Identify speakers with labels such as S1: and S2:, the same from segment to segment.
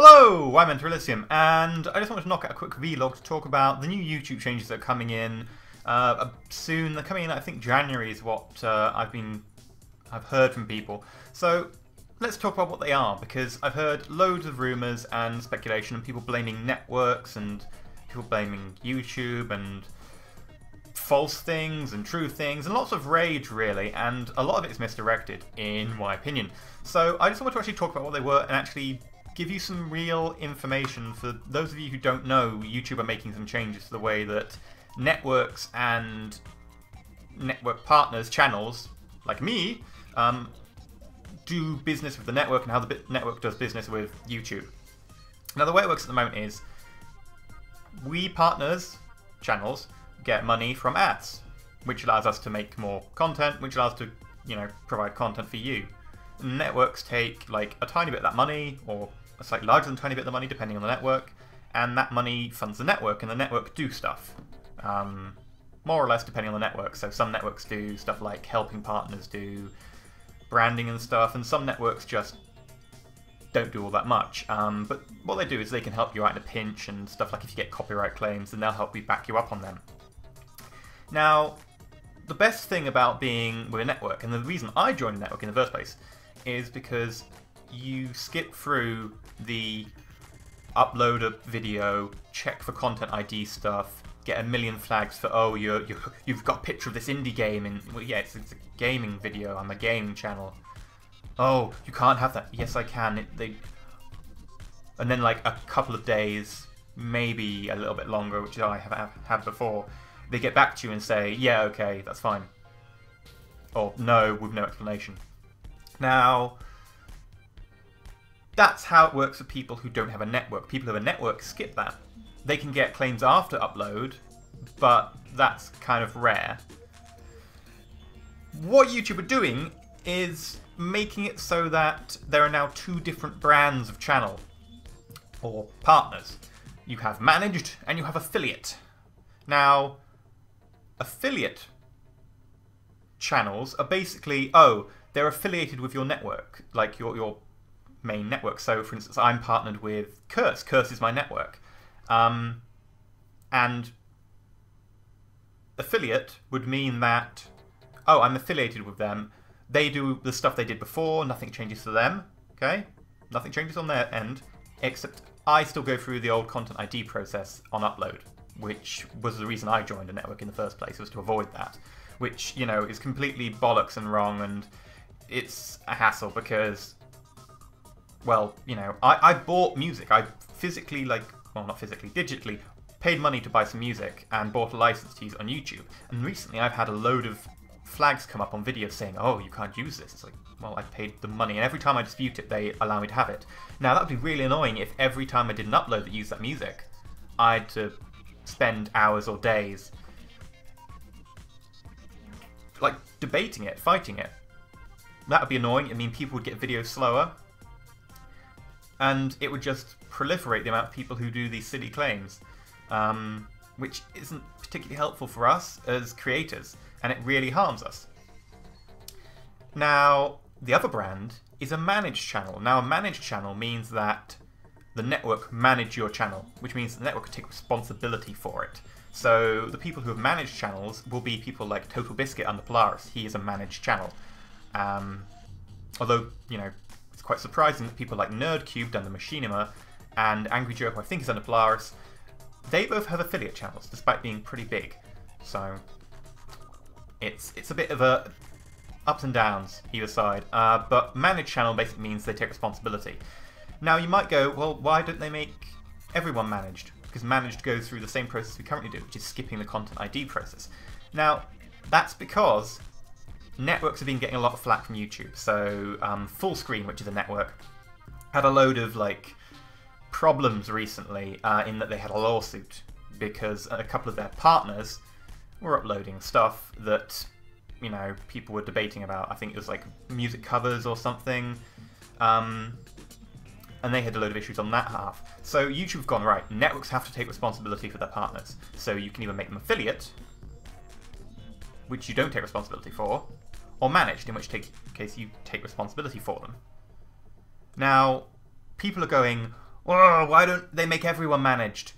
S1: Hello, I'm EnterElysium, and I just wanted to knock out a quick vlog to talk about the new YouTube changes that are coming in soon. They're coming in, I think January is what I've heard from people. So let's talk about what they are, because I've heard loads of rumours and speculation, and people blaming networks and people blaming YouTube and false things and true things, and lots of rage really, and a lot of it is misdirected in my opinion. So I just wanted to actually talk about what they were and actually give you some real information for those of you who don't know. YouTube are making some changes to the way that networks and network partners, channels like me, do business with the network and how the network does business with YouTube. Now the way it works at the moment is we partners, channels, get money from ads, which allows us to make more content, which allows us to, provide content for you. Networks take like a tiny bit of that money, or a slightly larger than a tiny bit of the money, depending on the network, and that money funds the network, and the network do stuff. More or less depending on the network. So some networks do stuff like helping partners do branding and stuff, and some networks just don't do all that much. But what they do is they can help you out in a pinch, and stuff like if you get copyright claims, then they'll help you back you up on them. Now, the best thing about being with a network, and the reason I joined a network in the first place, is because you skip through the upload a video, check for content ID stuff, get a million flags for, oh, you've got a picture of this indie game, and well, yeah, it's a gaming video, I'm a gaming channel. Oh, you can't have that. Yes, I can. And then like a couple of days, maybe a little bit longer, which I have had before, they get back to you and say, yeah, okay, that's fine. Or no, with no explanation. Now, that's how it works for people who don't have a network. People who have a network skip that. They can get claims after upload, but that's kind of rare. What YouTube are doing is making it so that there are now two different brands of channel, or partners. You have managed and you have affiliate. Now, affiliate channels are basically, they're affiliated with your network, like your main network. So, for instance, I'm partnered with Curse. Curse is my network. And affiliate would mean that, I'm affiliated with them. They do the stuff they did before. Nothing changes for them. Okay? Nothing changes on their end, except I still go through the old content ID process on upload, which was the reason I joined a network in the first place, was to avoid that. Which, is completely bollocks and wrong, and it's a hassle because, well, I bought music. I physically, not physically, digitally, paid money to buy some music and bought a license to use it on YouTube. And recently I've had a load of flags come up on videos saying, oh, you can't use this. It's like, well, I paid the money, and every time I dispute it, they allow me to have it. Now, that would be really annoying if every time I did an upload that used that music, I had to spend hours or days debating it, fighting it. That would be annoying. I mean, people would get videos slower, and it would just proliferate the amount of people who do these silly claims, which isn't particularly helpful for us as creators, and it really harms us. Now, the other brand is a managed channel. Now, a managed channel means that the network manage your channel, which means the network can take responsibility for it. So the people who have managed channels will be people like Total Biscuit under Polaris. He is a managed channel. Although, it's quite surprising that people like NerdCubed under Machinima and Angry Joe, who I think is under Polaris, they both have affiliate channels, despite being pretty big. So it's a bit of a ups and downs either side. But managed channel basically means they take responsibility. Now you might go, well, why don't they make everyone managed? Because managed goes through the same process we currently do, which is skipping the content ID process. Now, that's because networks have been getting a lot of flack from YouTube. So Fullscreen, which is a network, had a load of problems recently in that they had a lawsuit because a couple of their partners were uploading stuff that people were debating about. I think it was like music covers or something. And they had a load of issues on that half. So YouTube have gone, right, networks have to take responsibility for their partners. So you can either make them affiliate, which you don't take responsibility for, or managed, in which case you take responsibility for them. Now, people are going, oh, why don't they make everyone managed?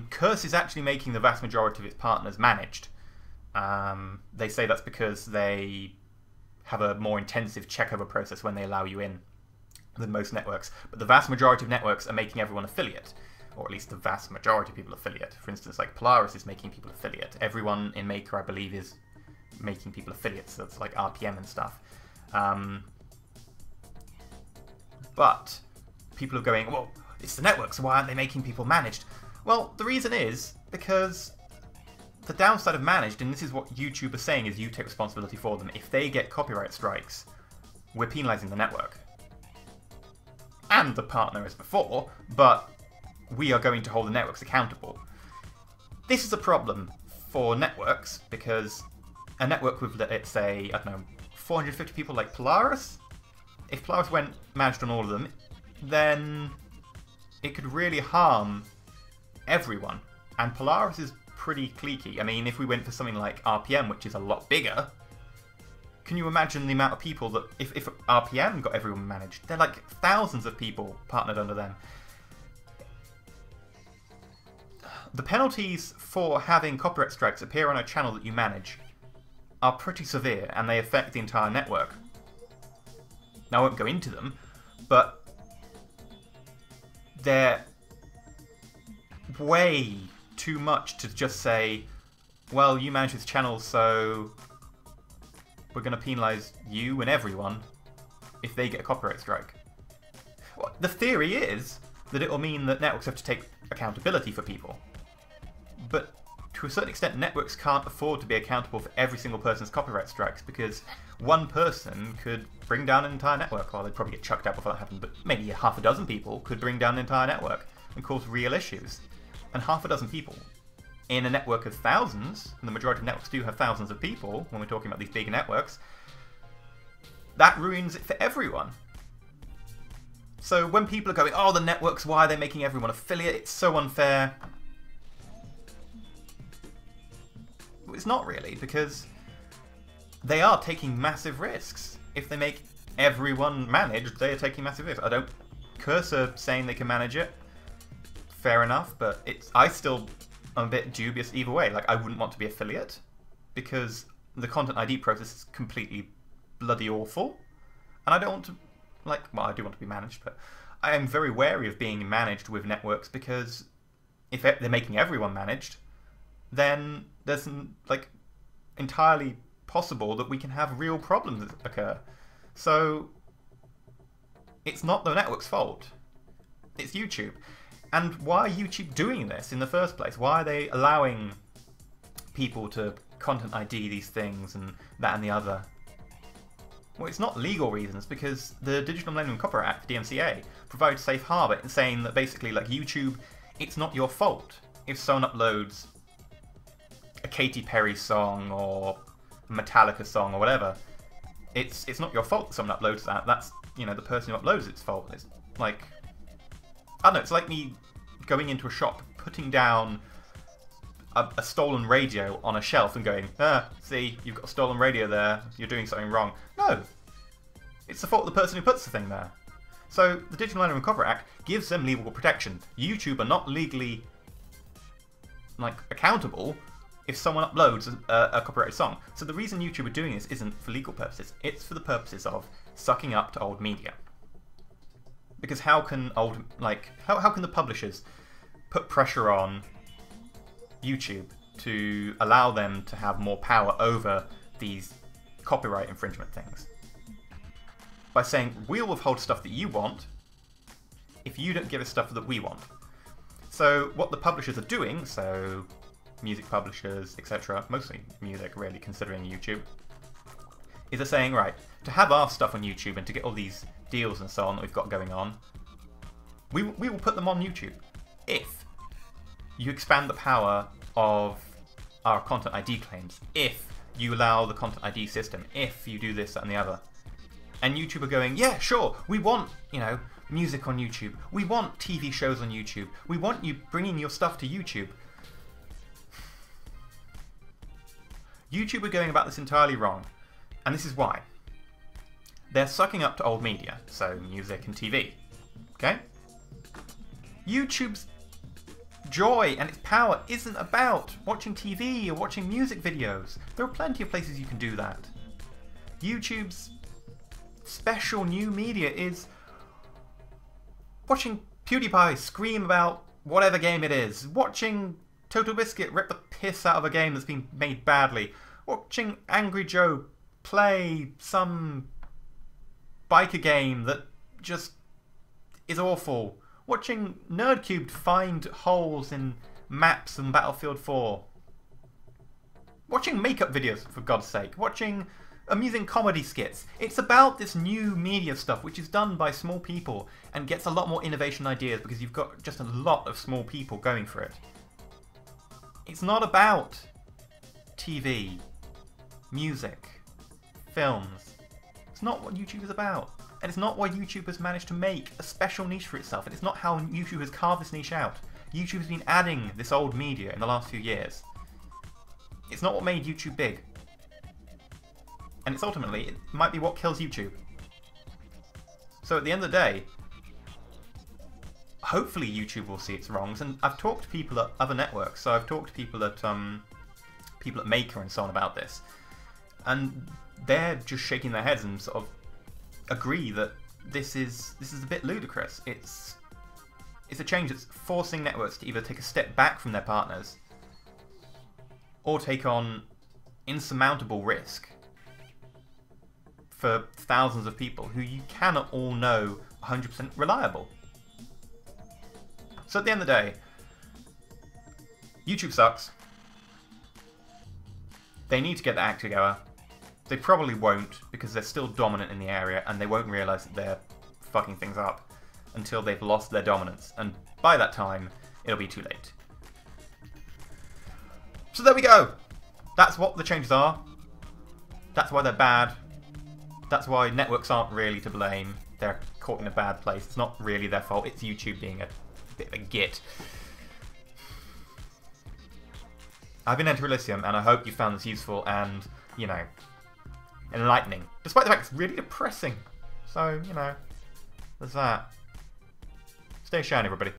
S1: Curse is actually making the vast majority of its partners managed. They say that's because they have a more intensive checkover process when they allow you in than most networks. But the vast majority of networks are making everyone affiliate, or at least the vast majority of people affiliate. For instance, like Polaris is making people affiliate. Everyone in Maker, I believe, is making people affiliates. So that's like RPM and stuff. But people are going, well, it's the networks, so why aren't they making people managed? Well, the reason is because the downside of managed, and this is what YouTube is saying, is you take responsibility for them. If they get copyright strikes, we're penalising the network. And the partner as before, but we are going to hold the networks accountable. This is a problem for networks, because a network with, let's say, I don't know, 450 people like Polaris, if Polaris went managed on all of them, then it could really harm everyone. And Polaris is pretty cliquey. I mean, if we went for something like RPM, which is a lot bigger, can you imagine the amount of people that, if RPM got everyone managed, they're like thousands of people partnered under them. The penalties for having copyright strikes appear on a channel that you manage are pretty severe, and they affect the entire network. Now, I won't go into them, but they're way too much to just say, well, you manage this channel, so we're going to penalise you and everyone if they get a copyright strike. Well, the theory is that it will mean that networks have to take accountability for people. But to a certain extent, networks can't afford to be accountable for every single person's copyright strikes, because one person could bring down an entire network. Well, they'd probably get chucked out before that happened, but maybe half a dozen people could bring down an entire network and cause real issues. And half a dozen people in a network of thousands, and the majority of networks do have thousands of people when we're talking about these big networks, that ruins it for everyone. So when people are going, oh, the networks, why are they making everyone affiliate? It's so unfair. It's not really, because they are taking massive risks. If they make everyone managed, they are taking massive risks. Cursor saying they can manage it, fair enough, but I still am a bit dubious either way. Like, I wouldn't want to be affiliate, because the content ID process is completely bloody awful, and I don't want to, like, well, I do want to be managed, but I am very wary of being managed with networks, because if they're making everyone managed, then there's like entirely possible that we can have real problems occur. So it's not the network's fault. It's YouTube. And why are YouTube doing this in the first place? Why are they allowing people to content ID these things and that and the other? Well, it's not legal reasons, because the Digital Millennium Copyright Act, DMCA, provides safe harbor in saying that basically, like, YouTube, it's not your fault if someone uploads a Katy Perry song or a Metallica song or whatever. It's not your fault that someone uploads that. That's, you know, the person who uploads it's fault. It's like, I don't know, it's like me going into a shop, putting down a stolen radio on a shelf and going, see, you've got a stolen radio there, you're doing something wrong. No, it's the fault of the person who puts the thing there. So the Digital Millennium Copyright Act gives them legal protection. YouTube are not legally, like, accountable if someone uploads a copyrighted song. So the reason YouTube are doing this isn't for legal purposes, it's for the purposes of sucking up to old media. Because how can how can the publishers put pressure on YouTube to allow them to have more power over these copyright infringement things? By saying, we'll withhold stuff that you want if you don't give us stuff that we want. So what the publishers are doing, so music publishers, etc., mostly music really, considering YouTube, is they're saying, right, to have our stuff on YouTube and to get all these deals and so on that we've got going on, we will put them on YouTube if you expand the power of our content ID claims, if you allow the content ID system, if you do this, that and the other. And YouTube are going, yeah, sure, we want, you know, music on YouTube, we want TV shows on YouTube, we want you bringing your stuff to YouTube. YouTube are going about this entirely wrong, and this is why. They're sucking up to old media, so music and TV, okay? YouTube's joy and its power isn't about watching TV or watching music videos. There are plenty of places you can do that. YouTube's special new media is watching PewDiePie scream about whatever game it is, watching Total Biscuit rip the piss out of a game that's been made badly, watching Angry Joe play some biker game that just is awful, watching Nerdcubed find holes in maps in Battlefield 4, watching makeup videos, for God's sake, watching amusing comedy skits. It's about this new media stuff which is done by small people and gets a lot more innovation ideas because you've got just a lot of small people going for it. It's not about TV, music, films. It's not what YouTube is about. And it's not why YouTube has managed to make a special niche for itself. And it's not how YouTube has carved this niche out. YouTube has been adding this old media in the last few years. It's not what made YouTube big. And it's ultimately, it might be what kills YouTube. So at the end of the day, hopefully YouTube will see its wrongs. And I've talked to people at other networks. So I've talked to people at Maker and so on about this. And they're just shaking their heads and sort of agree that this is a bit ludicrous. It's a change that's forcing networks to either take a step back from their partners or take on insurmountable risk for thousands of people who you cannot all know 100% reliable. So at the end of the day, YouTube sucks. They need to get their act together. They probably won't, because they're still dominant in the area, and they won't realise that they're fucking things up until they've lost their dominance. And by that time, it'll be too late. So there we go. That's what the changes are. That's why they're bad. That's why networks aren't really to blame. They're caught in a bad place. It's not really their fault. It's YouTube being a bit of a git. I've been EnterElysium, and I hope you found this useful and, you know, enlightening. Despite the fact it's really depressing. So, you know, there's that. Stay shiny, everybody.